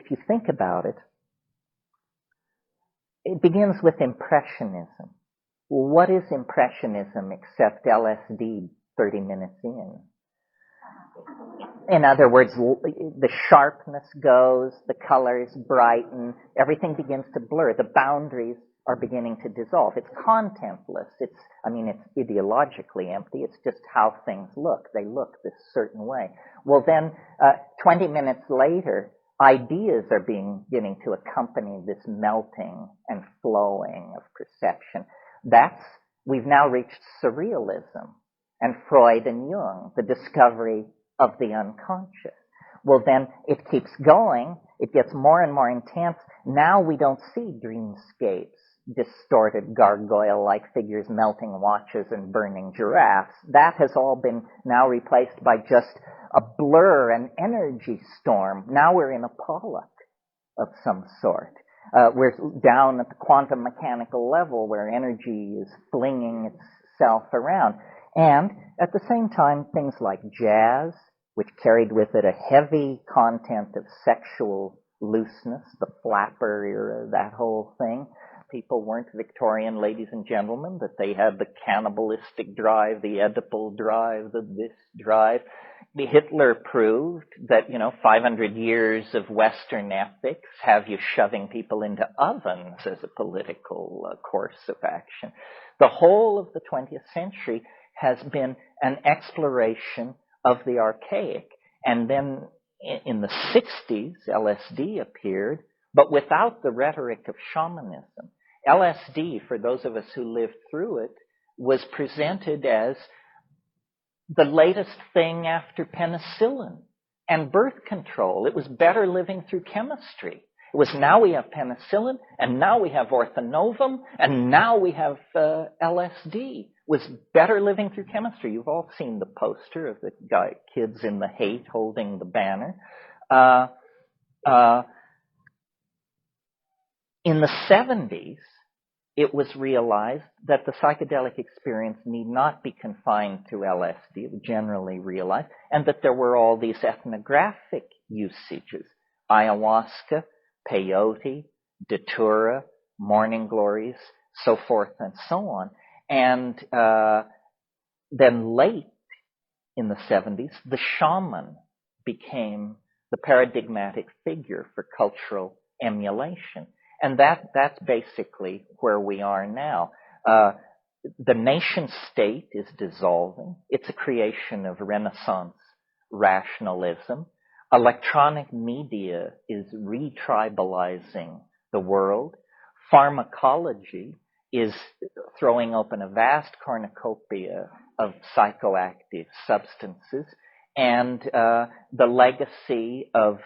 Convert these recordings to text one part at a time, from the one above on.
if you think about it, it begins with Impressionism. Well, what is Impressionism except LSD 30 minutes in? In other words, the sharpness goes, the colors brighten, everything begins to blur. The boundaries are beginning to dissolve. It's contentless. It's ideologically empty. It's just how things look. They look this certain way. Well, then, 20 minutes later, ideas are beginning to accompany this melting and flowing of perception. We've now reached surrealism and Freud and Jung, the discovery of the unconscious. Well, then it keeps going. It gets more and more intense. Now we don't see dreamscapes, distorted gargoyle-like figures melting watches and burning giraffes. That has all been now replaced by just a blur, an energy storm. Now we're in a Pollock of some sort. We're down at the quantum mechanical level where energy is flinging itself around. And at the same time, things like jazz, which carried with it a heavy content of sexual looseness, the flapper era, that whole thing. People weren't Victorian ladies and gentlemen, that they had the cannibalistic drive, the Oedipal drive, the this drive. Hitler proved that, 500 years of Western ethics have you shoving people into ovens as a political course of action. The whole of the 20th century has been an exploration of the archaic. And then in the 60s, LSD appeared, but without the rhetoric of shamanism. LSD, for those of us who lived through it, was presented as the latest thing after penicillin and birth control. It was better living through chemistry. It was now we have penicillin, and now we have orthonovum, and now we have LSD. Was better living through chemistry. You've all seen the poster of the kids in the hate holding the banner. In the 70s, it was realized that the psychedelic experience need not be confined to LSD. It was generally realized, and that there were all these ethnographic usages: ayahuasca, peyote, datura, morning glories, so forth and so on. And then late in the 70s, the shaman became the paradigmatic figure for cultural emulation. And that's basically where we are now. The nation state is dissolving. It's a creation of Renaissance rationalism. Electronic media is retribalizing the world. Pharmacology is throwing open a vast cornucopia of psychoactive substances, and the legacy of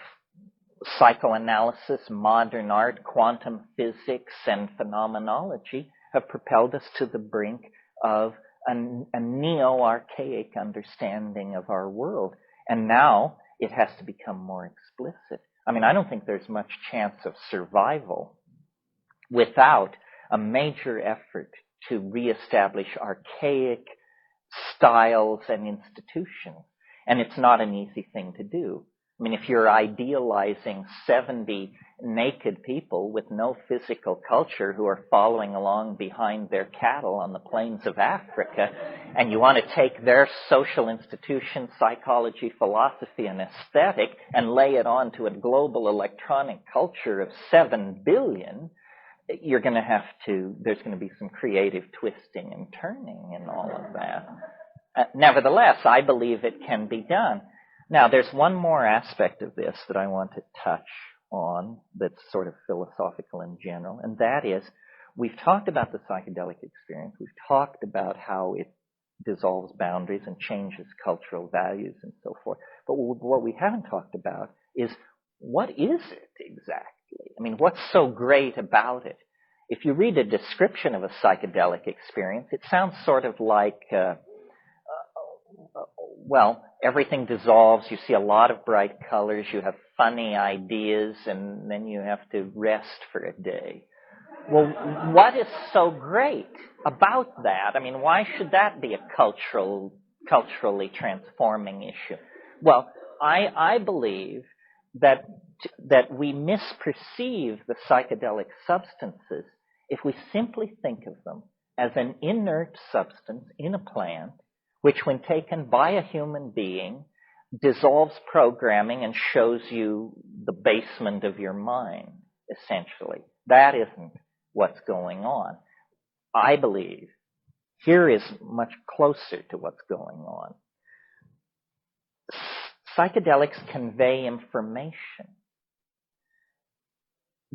psychoanalysis, modern art, quantum physics, and phenomenology have propelled us to the brink of a neo-archaic understanding of our world. And now it has to become more explicit. I mean, I don't think there's much chance of survival without a major effort to reestablish archaic styles and institutions. And it's not an easy thing to do. I mean, if you're idealizing 70 naked people with no physical culture who are following along behind their cattle on the plains of Africa, and you want to take their social institutions, psychology, philosophy, and aesthetic and lay it onto a global electronic culture of 7 billion, there's going to be some creative twisting and turning in all of that. Nevertheless, I believe it can be done. Now, there's one more aspect of this that I want to touch on that's sort of philosophical in general, and that is, we've talked about the psychedelic experience. We've talked about how it dissolves boundaries and changes cultural values and so forth. But what we haven't talked about is, what is it exactly? I mean, what's so great about it? If you read a description of a psychedelic experience, it sounds sort of like, everything dissolves, you see a lot of bright colors, you have funny ideas, and then you have to rest for a day. Well, what is so great about that? I mean, why should that be a culturally transforming issue? Well, I believe that that we misperceive the psychedelic substances if we simply think of them as an inert substance in a plant, which when taken by a human being, dissolves programming and shows you the basement of your mind, essentially. That isn't what's going on. I believe here is much closer to what's going on. Psychedelics convey information.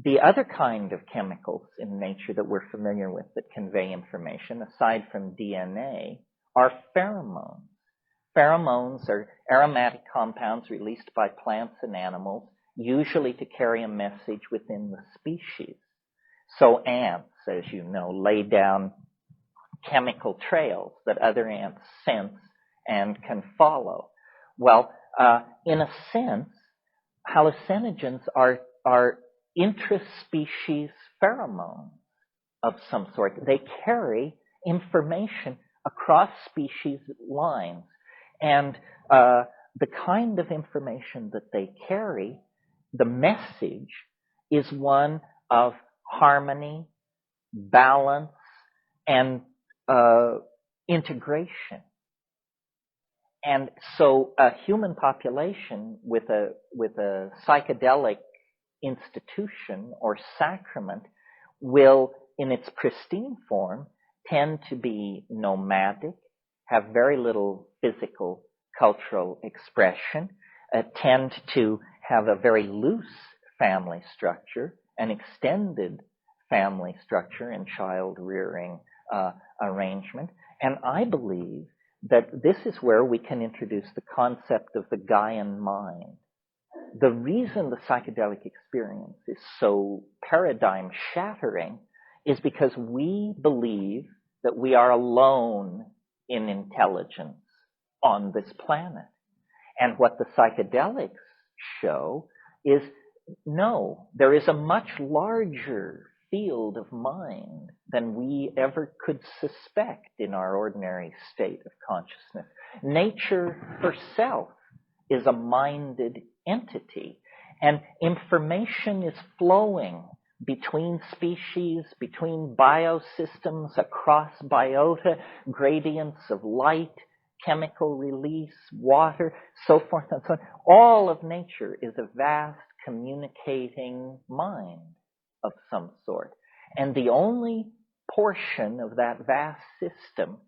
The other kind of chemicals in nature that we're familiar with that convey information, aside from DNA, are pheromones. Pheromones are aromatic compounds released by plants and animals, usually to carry a message within the species. So ants, as you know, lay down chemical trails that other ants sense and can follow. Well, in a sense, hallucinogens are intraspecies pheromones of some sort. They carry information across species lines. And the kind of information that they carry, the message, is one of harmony, balance, and integration. And so a human population with a psychedelic institution or sacrament will, in its pristine form, tend to be nomadic, have very little physical cultural expression, tend to have a very loose family structure, an extended family structure and child rearing arrangement. And I believe that this is where we can introduce the concept of the Gaian mind. The reason the psychedelic experience is so paradigm shattering is because we believe that we are alone in intelligence on this planet. And what the psychedelics show is, no, there is a much larger field of mind than we ever could suspect in our ordinary state of consciousness. Nature herself is a minded entity, and information is flowing between species, between biosystems, across biota, gradients of light, chemical release, water, so forth and so on. All of nature is a vast communicating mind of some sort. And the only portion of that vast system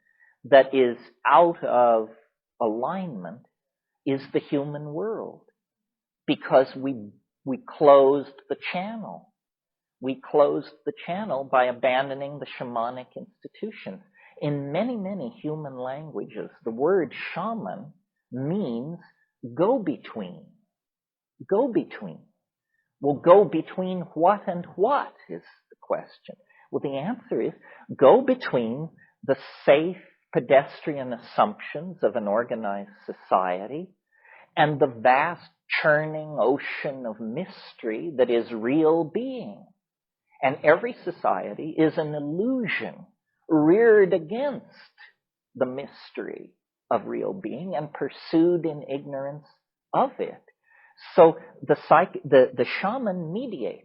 that is out of alignment is the human world, because we closed the channel. We closed the channel by abandoning the shamanic institutions. In many, many human languages, the word shaman means go-between. Go-between. Well, go between what and what is the question. Well, the answer is go between the safe pedestrian assumptions of an organized society and the vast churning ocean of mystery that is real being. And every society is an illusion reared against the mystery of real being and pursued in ignorance of it. So the shaman mediates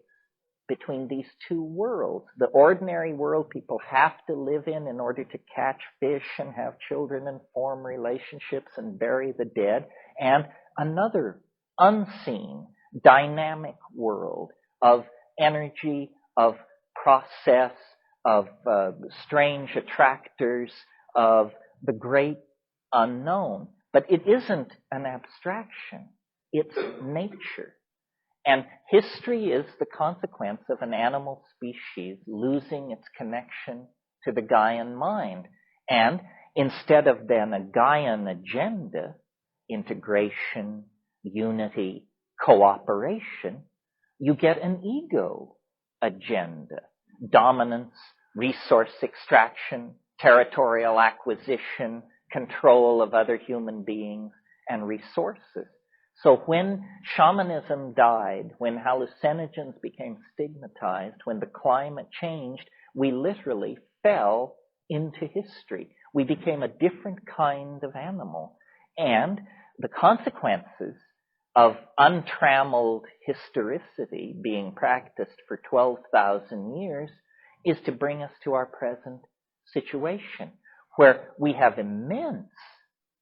between these two worlds. The ordinary world people have to live in order to catch fish and have children and form relationships and bury the dead, and another unseen, dynamic world of energy, of process, of strange attractors, of the great unknown. But it isn't an abstraction. It's nature. And history is the consequence of an animal species losing its connection to the Gaian mind. And instead of then a Gaian agenda, integration, unity, cooperation, you get an ego agenda. Dominance, resource extraction, territorial acquisition, control of other human beings and resources. So when shamanism died, when hallucinogens became stigmatized, when the climate changed, we literally fell into history. We became a different kind of animal. And the consequences of untrammeled historicity being practiced for 12,000 years is to bring us to our present situation, where we have immense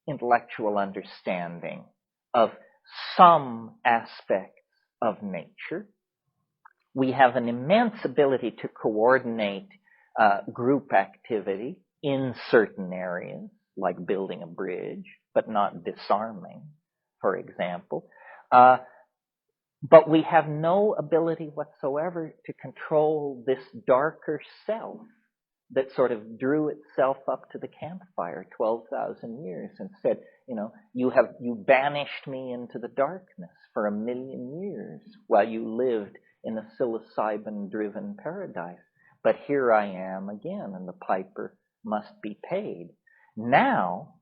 intellectual understanding of some aspects of nature. We have an immense ability to coordinate group activity in certain areas, like building a bridge, but not disarming, for example. But we have no ability whatsoever to control this darker self that sort of drew itself up to the campfire 12,000 years and said, you banished me into the darkness for 1,000,000 years while you lived in a psilocybin-driven paradise. But here I am again, and the piper must be paid. Now,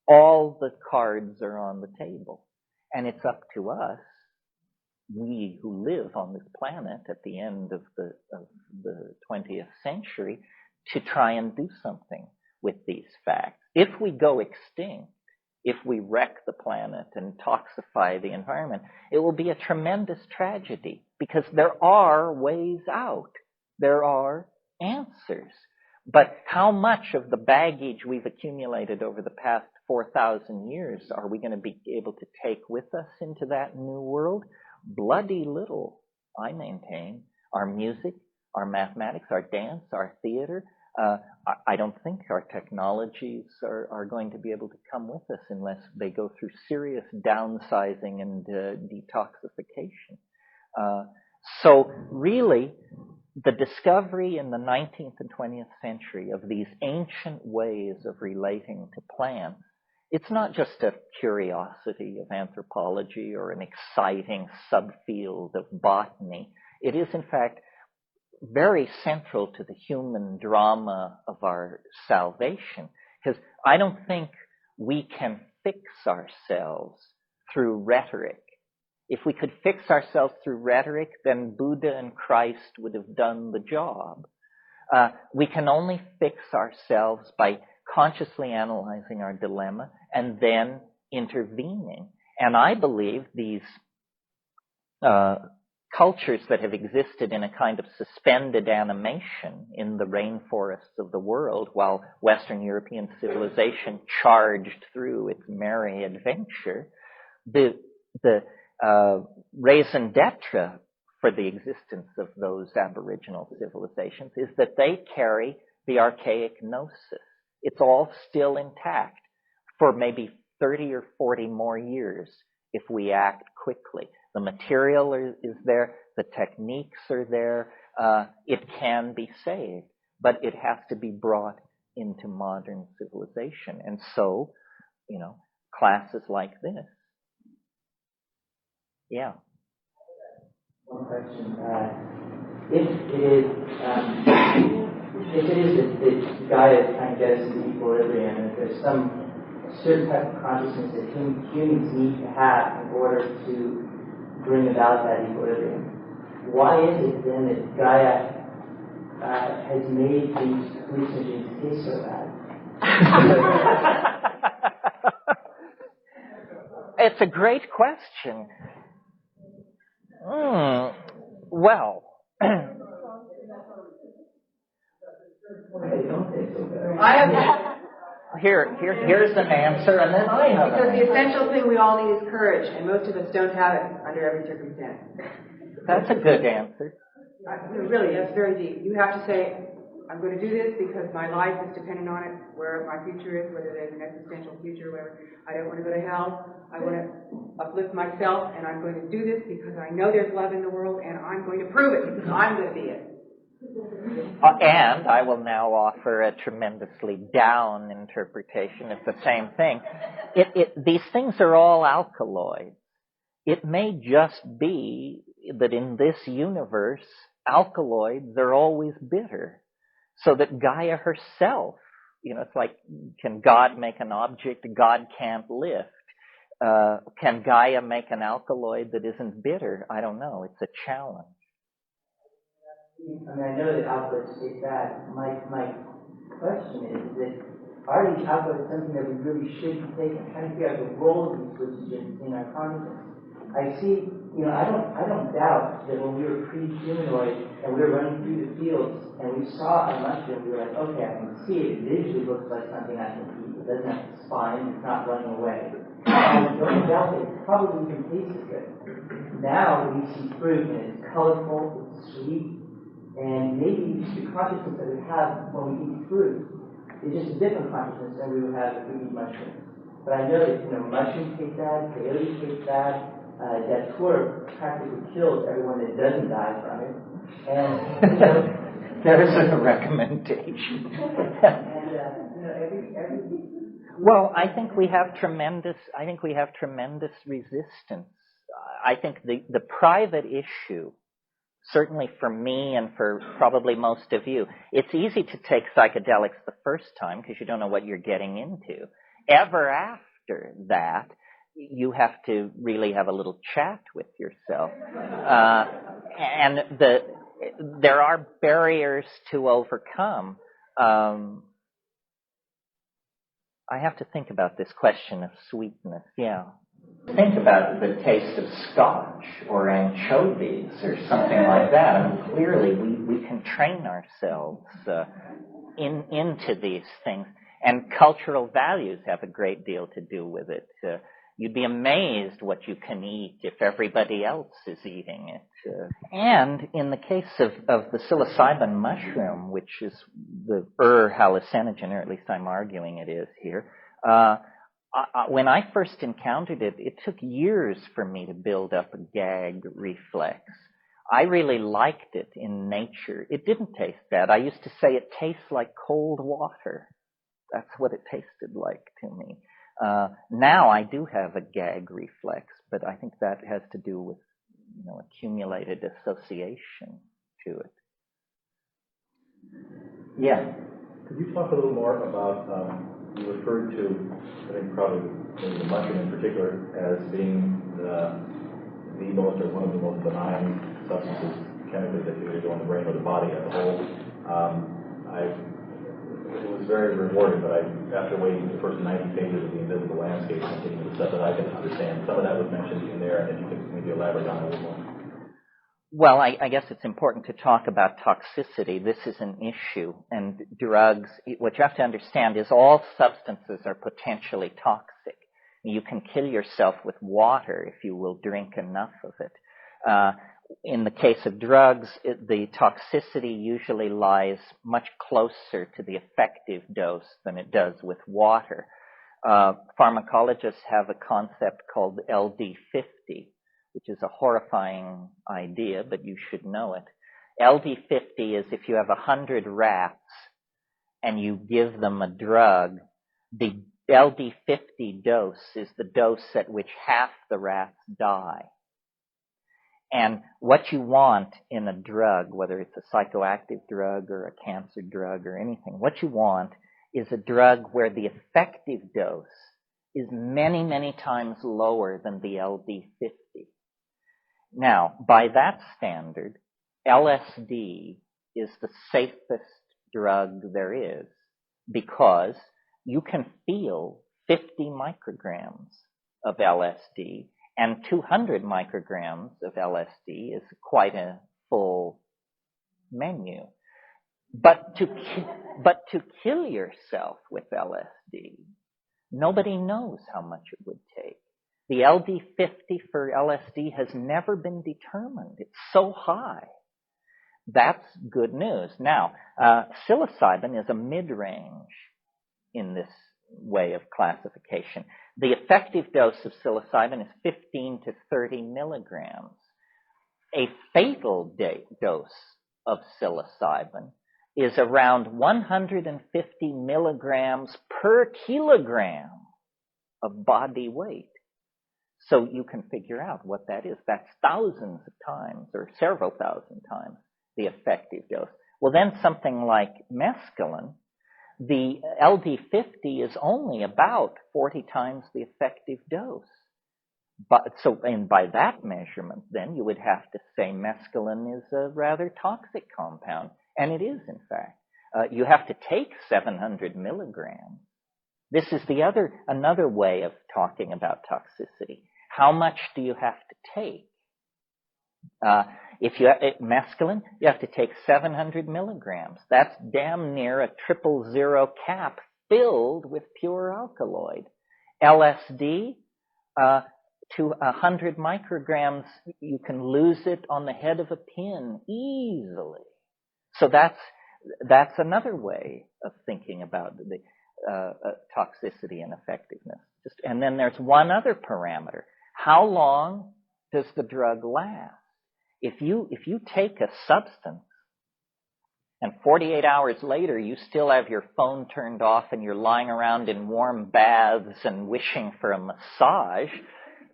all the cards are on the table, and it's up to us, we who live on this planet at the end of the 20th century, to try and do something with these facts. If we go extinct, if we wreck the planet and toxify the environment, it will be a tremendous tragedy, because there are ways out. There are answers. But how much of the baggage we've accumulated over the past 4,000 years are we going to be able to take with us into that new world? Bloody little, I maintain. Our music, our mathematics, our dance, our theater. I don't think our technologies are going to be able to come with us unless they go through serious downsizing and detoxification. So really, the discovery in the 19th and 20th century of these ancient ways of relating to plants, it's not just a curiosity of anthropology or an exciting subfield of botany. It is, in fact, very central to the human drama of our salvation, because I don't think we can fix ourselves through rhetoric. If we could fix ourselves through rhetoric, then Buddha and Christ would have done the job. We can only fix ourselves by consciously analyzing our dilemma and then intervening. And I believe these cultures that have existed in a kind of suspended animation in the rainforests of the world while Western European civilization charged through its merry adventure, the raison d'etre for the existence of those aboriginal civilizations is that they carry the archaic gnosis. It's all still intact for maybe 30 or 40 more years if we act quickly. The material is there, the techniques are there, it can be saved, but it has to be brought into modern civilization. And so, classes like this. Yeah. One question. If it is that Gaia is trying to get us into equilibrium, and if there's some certain type of consciousness that humans need to have in order to bring about that equilibrium, why is it then that Gaia has made these hallucinogens taste so bad? It's a great question. Well, here's an answer, and then I have because the essential thing we all need is courage, and most of us don't have it under every circumstance. That's a good answer. Really, that's very deep. You have to say, I'm going to do this because my life is dependent on it, where my future is, whether there's an existential future, where I don't want to go to hell. I want to uplift myself, and I'm going to do this because I know there's love in the world, and I'm going to prove it because I'm going to be it. And I will now offer a tremendously down interpretation of the same thing. These things are all alkaloids. It may just be that in this universe, alkaloids are always bitter. So that Gaia herself, it's like, can God make an object God can't lift? Can Gaia make an alkaloid that isn't bitter? I don't know. It's a challenge. I know that alkaloids taste bad. My question is that are these alkaloids something that we really should be taking? Trying to figure out the role of these hallucinogens in our consciousness. I see, I don't doubt that when we were pre-humanoid and we were running through the fields and we saw a mushroom, we were like, okay, I can see it. It visually looks like something I can eat. It doesn't have a spine. It's not running away. And I don't doubt that it probably can taste good. Now we see fruit and it's colorful, it's sweet, and maybe the consciousness that we have when we eat fruit is just a different consciousness than we would have if we eat mushrooms. But I know that mushrooms taste bad, peyote tastes bad. Datura practically kills everyone that doesn't die from it. And there's a recommendation. Well, I think we have tremendous resistance. I think the private issue, certainly for me and for probably most of you, it's easy to take psychedelics the first time because you don't know what you're getting into. Ever after that, you have to really have a little chat with yourself. And there are barriers to overcome. I have to think about this question of sweetness, yeah. Think about the taste of scotch or anchovies or something like that. And clearly we can train ourselves into these things. And cultural values have a great deal to do with it. You'd be amazed what you can eat if everybody else is eating it. And in the case of the psilocybin mushroom, which is the hallucinogen, or at least I'm arguing it is here, when I first encountered it, it took years for me to build up a gag reflex. I really liked it in nature. It didn't taste bad. I used to say it tastes like cold water. That's what it tasted like to me. Now I do have a gag reflex, but I think that has to do with, accumulated association to it. Yeah. Could you talk a little more about, you referred to, I think probably the mushroom in particular, as being the most or one of the most benign substances chemically that you go in the brain or the body as a whole. It was very rewarding, but after waiting the first 90 pages of the Invisible Landscape, I'm getting to the stuff that I can understand. Some of that was mentioned in there, and if you could maybe elaborate on it a little more. Well, I guess it's important to talk about toxicity. This is an issue, and drugs, what you have to understand is all substances are potentially toxic. You can kill yourself with water if you will drink enough of it. In the case of drugs, the toxicity usually lies much closer to the effective dose than it does with water. Pharmacologists have a concept called LD50, which is a horrifying idea, but you should know it. LD50 is if you have 100 rats and you give them a drug, the LD50 dose is the dose at which half the rats die. And what you want in a drug, whether it's a psychoactive drug or a cancer drug or anything, what you want is a drug where the effective dose is many, many times lower than the LD50. Now, by that standard, LSD is the safest drug there is because you can feel 50 micrograms of LSD, and 200 micrograms of LSD is quite a full menu. But to kill yourself with LSD, nobody knows how much it would take. The LD50 for LSD has never been determined. It's so high. That's good news. Now, psilocybin is a mid-range in this way of classification. The effective dose of psilocybin is 15 to 30 milligrams. A fatal dose of psilocybin is around 150 milligrams per kilogram of body weight. So you can figure out what that is. That's thousands of times or several thousand times the effective dose. Well, then something like mescaline, the LD50 is only about 40 times the effective dose. And by that measurement, then you would have to say mescaline is a rather toxic compound. And it is, in fact. You have to take 700 milligrams. This is another way of talking about toxicity. How much do you have to take? If you mescaline, you have to take 700 milligrams. That's damn near a 000 cap filled with pure alkaloid. LSD, to 100 micrograms, you can lose it on the head of a pin easily. So that's another way of thinking about the toxicity and effectiveness. And then there's one other parameter. How long does the drug last? If you take a substance and 48 hours later you still have your phone turned off and you're lying around in warm baths and wishing for a massage,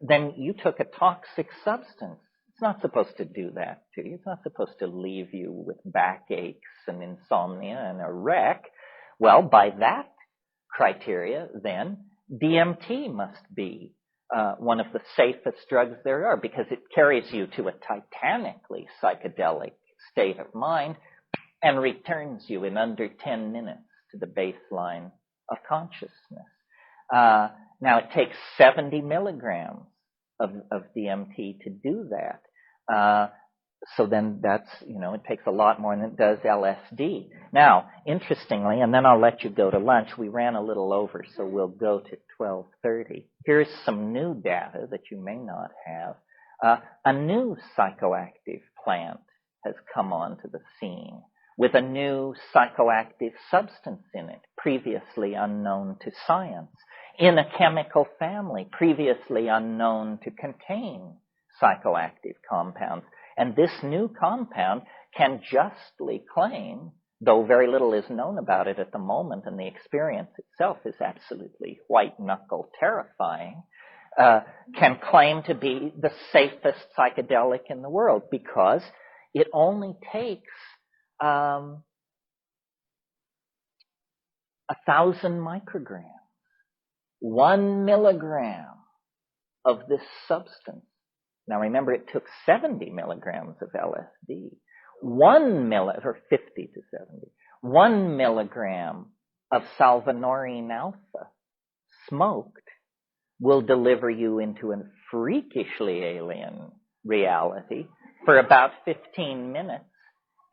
then you took a toxic substance. It's not supposed to do that to you. It's not supposed to leave you with backaches and insomnia and a wreck. Well, by that criteria, then, DMT must be one of the safest drugs there are, because it carries you to a titanically psychedelic state of mind and returns you in under 10 minutes to the baseline of consciousness. Now, it takes 70 milligrams of DMT to do that. So then that's, it takes a lot more than it does LSD. Now, interestingly, and then I'll let you go to lunch, we ran a little over, so we'll go to 12:30. Here's some new data that you may not have. A new psychoactive plant has come onto the scene with a new psychoactive substance in it, previously unknown to science, in a chemical family previously unknown to contain psychoactive compounds. And this new compound can justly claim, though very little is known about it at the moment, and the experience itself is absolutely white-knuckle terrifying, can claim to be the safest psychedelic in the world because it only takes 1,000 micrograms, 1 milligram of this substance. Now remember, it took 70 milligrams of LSD. 50 to 70. 1 milligram of Salvinorin alpha smoked will deliver you into a freakishly alien reality for about 15 minutes,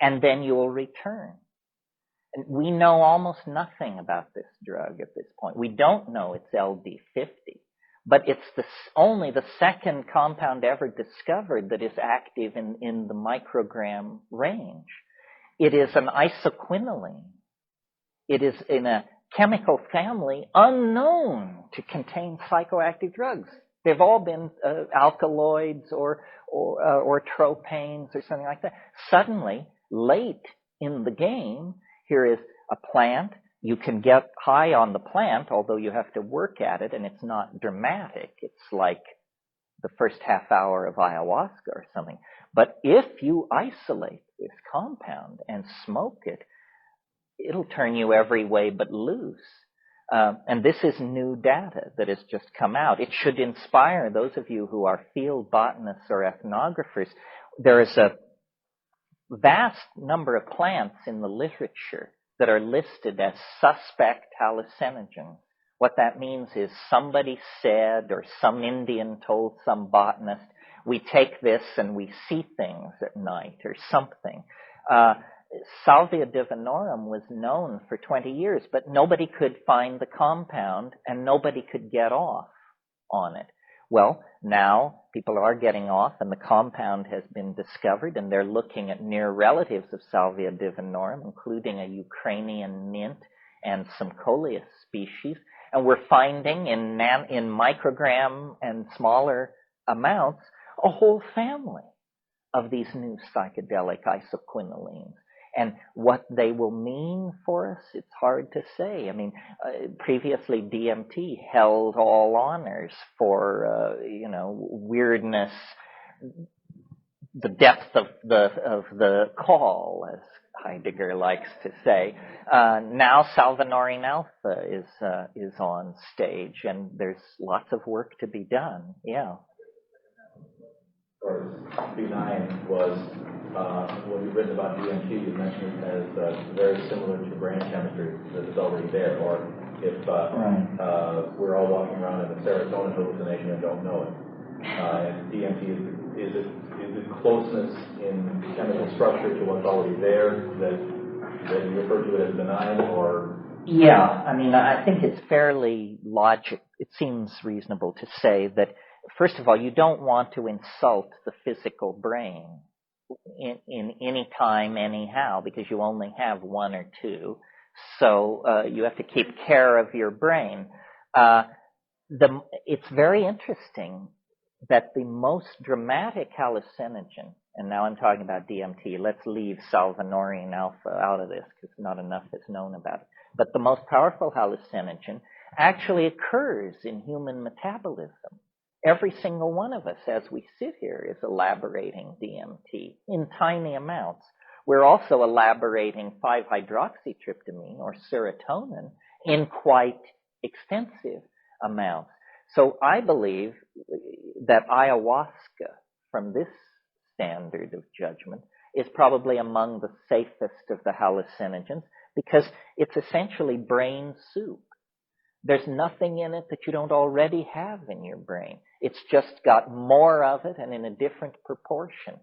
and then you will return. And we know almost nothing about this drug at this point. We don't know it's LD50. But it's only the second compound ever discovered that is active in the microgram range. It is an isoquinoline. It is in a chemical family unknown to contain psychoactive drugs. They've all been alkaloids or tropanes or something like that. Suddenly, late in the game, here is a plant. You can get high on the plant, although you have to work at it, and it's not dramatic. It's like the first half hour of ayahuasca or something. But if you isolate this compound and smoke it, it'll turn you every way but loose. And this is new data that has just come out. It should inspire those of you who are field botanists or ethnographers. There is a vast number of plants in the literature that are listed as suspect hallucinogens. What that means is somebody said, or some Indian told some botanist, we take this and we see things at night or something. Salvia divinorum was known for 20 years, but nobody could find the compound and nobody could get off on it. Well, now people are getting off and the compound has been discovered, and they're looking at near relatives of Salvia divinorum, including a Ukrainian mint and some coleus species. And we're finding in microgram and smaller amounts a whole family of these new psychedelic isoquinolines. And what they will mean for us, it's hard to say. I mean, previously DMT held all honors for, weirdness, the depth of the call, as Heidegger likes to say. Now Salvinorin alpha is on stage, and there's lots of work to be done. Yeah. B9 was, when you've written about DMT, you mentioned it as very similar to brain chemistry that is already there. Or if we're all walking around in a serotonin hallucination and don't know it. and DMT, is it closeness in chemical structure to what's already there that you refer to it as benign, or? Yeah, I mean, I think it's fairly logical. It seems reasonable to say that, first of all, you don't want to insult the physical brain in any time, anyhow, because you only have one or two. So you have to keep care of your brain. It's very interesting that the most dramatic hallucinogen, and now I'm talking about DMT, let's leave Salvinorin alpha out of this because not enough is known about it. But the most powerful hallucinogen actually occurs in human metabolism. Every single one of us, as we sit here, is elaborating DMT in tiny amounts. We're also elaborating 5-hydroxytryptamine or serotonin in quite extensive amounts. So I believe that ayahuasca, from this standard of judgment, is probably among the safest of the hallucinogens because it's essentially brain soup. There's nothing in it that you don't already have in your brain. It's just got more of it and in a different proportion.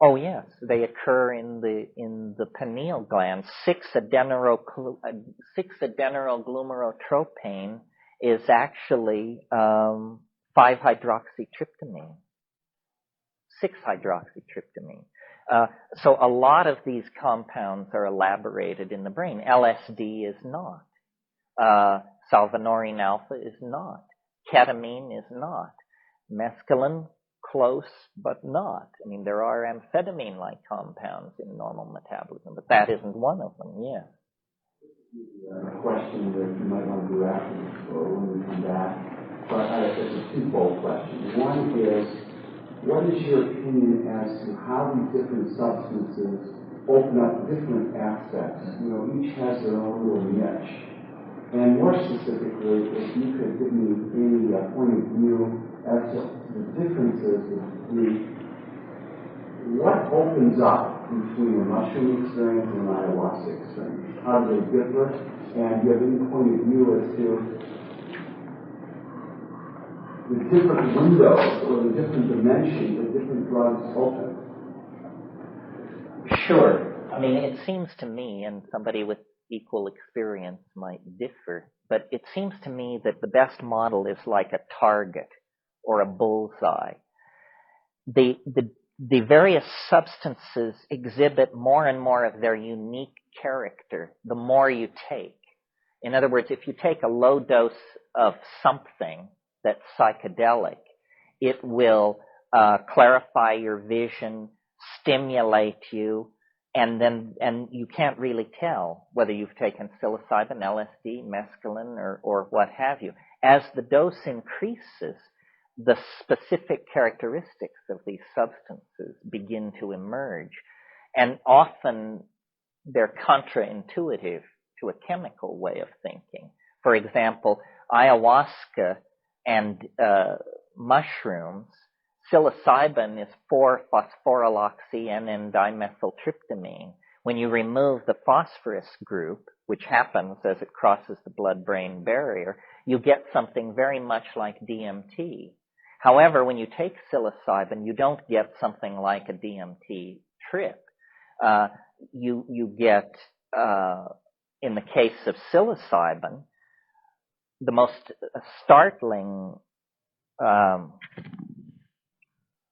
Oh yes, they occur in the pineal gland. 6-adenyl-glumorotropane is actually 5-hydroxytryptamine. 6-hydroxytryptamine. So a lot of these compounds are elaborated in the brain. LSD is not. Salvinorin alpha is not. Ketamine is not. Mescaline, close, but not. I mean, there are amphetamine-like compounds in normal metabolism, but that isn't one of them, yeah. A question that you might want to do after or when we come back, but it's a twofold question. One is, what is your opinion as to how these different substances open up different aspects? You know, each has their own little niche. And more specifically, if you could give me any point of view as to the differences between what opens up between a mushroom experience and an ayahuasca experience. How do they differ? And do you have any point of view as to the different windows or the different dimensions that different drugs open? Sure. I mean, it seems to me, and somebody with equal experience might differ, but it seems to me that the best model is like a target or a bullseye. The various substances exhibit more and more of their unique character the more you take. In other words, if you take a low dose of something that's psychedelic, it will clarify your vision, stimulate you, and you can't really tell whether you've taken psilocybin, LSD, mescaline, or what have you. As the dose increases, the specific characteristics of these substances begin to emerge. And often they're contraintuitive to a chemical way of thinking. For example, ayahuasca and mushrooms, psilocybin is 4-phosphoryloxy-N-dimethyltryptamine. When you remove the phosphorus group, which happens as it crosses the blood-brain barrier, you get something very much like DMT. However, when you take psilocybin, you don't get something like a DMT trip. You get, in the case of psilocybin, the most startling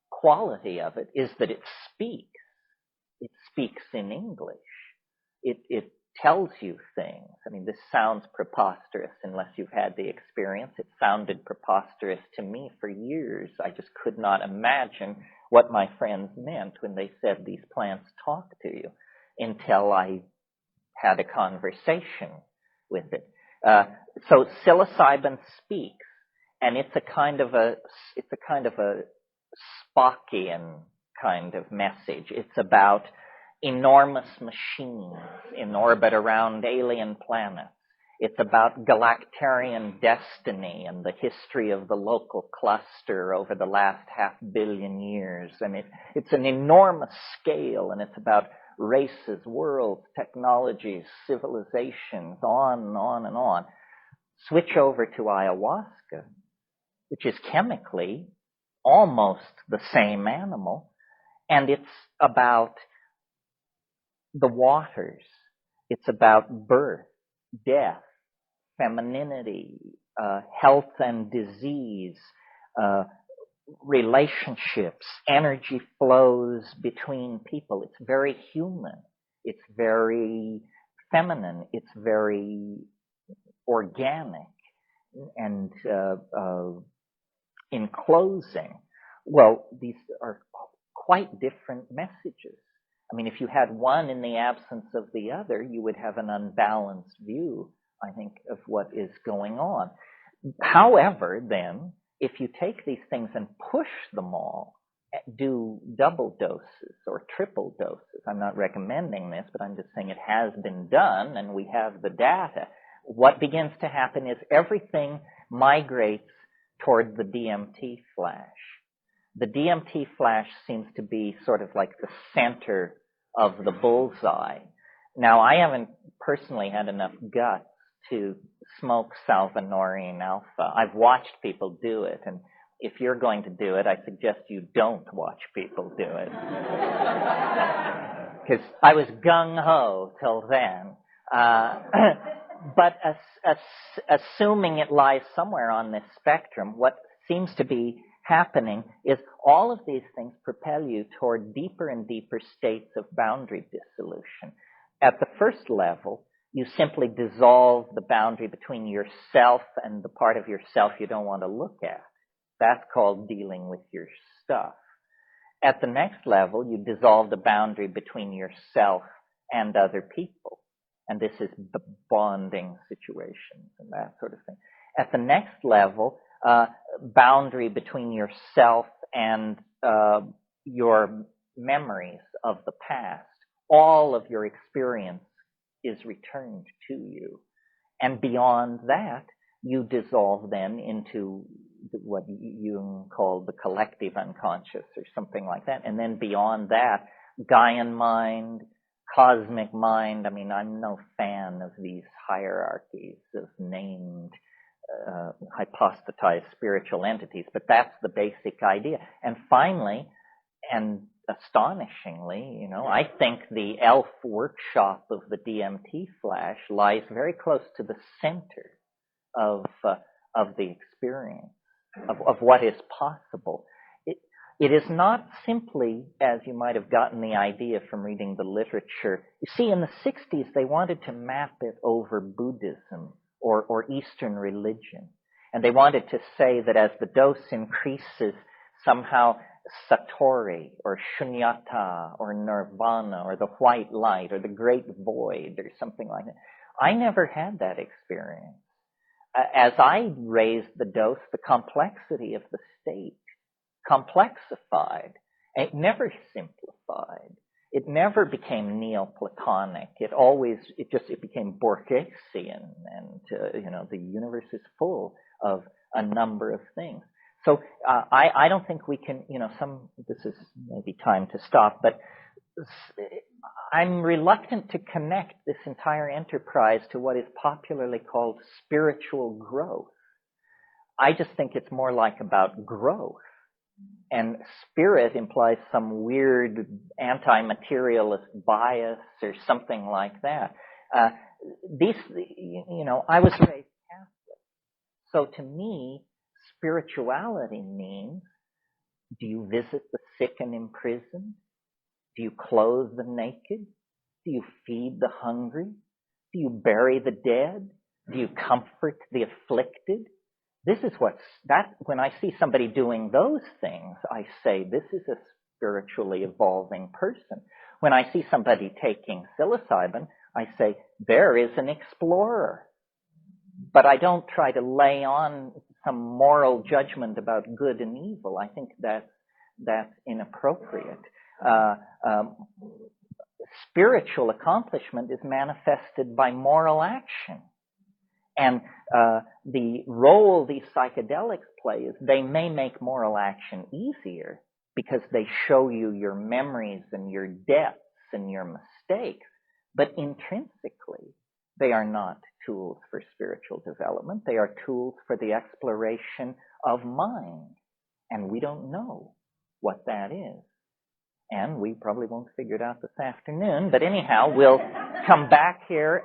quality of it is that it speaks. It speaks in English. It tells you things. I mean, this sounds preposterous unless you've had the experience. It sounded preposterous to me for years. I just could not imagine what my friends meant when they said these plants talk to you until I had a conversation with it. So psilocybin speaks, and it's a kind of a Spockian kind of message. It's about enormous machines in orbit around alien planets. It's about galactarian destiny and the history of the local cluster over the last 500 million years. And it's an enormous scale, and it's about races, worlds, technologies, civilizations, on and on and on. Switch over to ayahuasca, which is chemically almost the same animal, and it's about the waters. It's about birth, death, femininity, health and disease, relationships, energy flows between people. It's very human. It's very feminine. It's very organic. And in closing, well, these are quite different messages. I mean, if you had one in the absence of the other, you would have an unbalanced view, I think, of what is going on. However, then, if you take these things and push them all, do double doses or triple doses, I'm not recommending this, but I'm just saying it has been done and we have the data, what begins to happen is everything migrates toward the DMT flash. The DMT flash seems to be sort of like the center of the bullseye. Now, I haven't personally had enough guts to smoke Salvinorin alpha. I've watched people do it, and if you're going to do it, I suggest you don't watch people do it. Because I was gung-ho till then. But assuming it lies somewhere on this spectrum, what seems to be happening is all of these things propel you toward deeper and deeper states of boundary dissolution. At the first level, you simply dissolve the boundary between yourself and the part of yourself you don't want to look at. That's called dealing with your stuff. At the next level, you dissolve the boundary between yourself and other people. And this is the bonding situations and that sort of thing. At the next level, boundary between yourself and your memories of the past. All of your experience is returned to you. And beyond that, you dissolve then into what Jung called the collective unconscious or something like that. And then beyond that, Gaian mind, cosmic mind. I mean, I'm no fan of these hierarchies of named hypostatized spiritual entities, but that's the basic idea. And finally, and astonishingly, I think the elf workshop of the DMT flash lies very close to the center of the experience, of what is possible. It is not simply, as you might have gotten the idea from reading the literature. You see, in the 60s, they wanted to map it over Buddhism or Eastern religion. And they wanted to say that as the dose increases, somehow Satori or Shunyata or Nirvana or the white light or the great void or something like that. I never had that experience. As I raised the dose, the complexity of the state complexified. It never simplified. It never became Neoplatonic. It became Borgesian, and the universe is full of a number of things. So I don't think we can, this is maybe time to stop, but I'm reluctant to connect this entire enterprise to what is popularly called spiritual growth. I just think it's more like about growth. And spirit implies some weird anti-materialist bias or something like that. I was raised Catholic. So to me, spirituality means, do you visit the sick and imprisoned? Do you clothe the naked? Do you feed the hungry? Do you bury the dead? Do you comfort the afflicted? This is when I see somebody doing those things, I say, this is a spiritually evolving person. When I see somebody taking psilocybin, I say, there is an explorer. But I don't try to lay on some moral judgment about good and evil. I think that's inappropriate. Spiritual accomplishment is manifested by moral action. And the role these psychedelics play is they may make moral action easier because they show you your memories and your debts and your mistakes. But intrinsically, They are not tools for spiritual development. They are tools for the exploration of mind. And we don't know what that is. And we probably won't figure it out this afternoon. But anyhow, we'll come back here